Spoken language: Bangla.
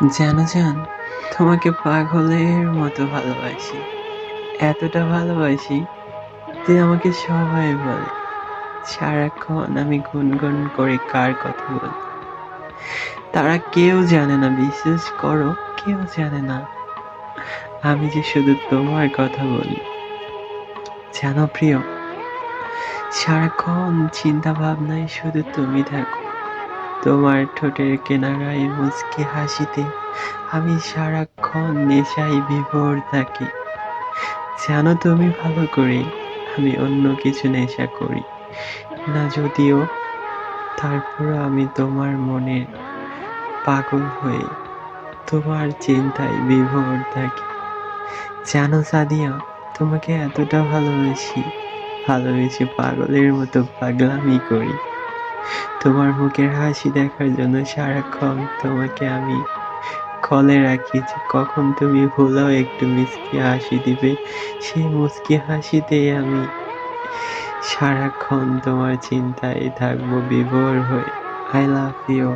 জান, তোমাকে পাগলের মতো ভালোবাসি। এতটা ভালোবাসি যে আমাকে সবাই বলে। সারাক্ষণ আমি গুনগুন করে কার কথা বলি। তারা কেউ জানে না, বিশ্বাস করো, কেউ জানে না আমি যে শুধু তোমার কথা বলি। জানো প্রিয়, সারাক্ষণ চিন্তা ভাবনায় শুধু তুমি থাকো। তোমার ঠোঁটের কিনারায় মুচকি হাসিতে আমি সারাক্ষণ নেশায় বিভোর থাকি। জানো তুমি ভালো করে আমি অন্য কিছু নেশা করি না যদিও, তারপরও আমি তোমার মনের পাগল হয়ে তোমার চিন্তায় বিভোর থাকি। জানো সাদিয়া, তোমাকে এতটা ভালোবেসে পাগলের মতো পাগলামি করি। তোমার মুখের হাসি দেখার জন্য সারাক্ষণ তোমাকে আমি কলে রাখি যে কখন তুমি ভুলেও একটু মিষ্টি হাসি দিবে। সেই মুচকি হাসিতেই আমি সারাক্ষণ তোমার চিন্তায় থাকবো বিভোর হয়ে। I love you.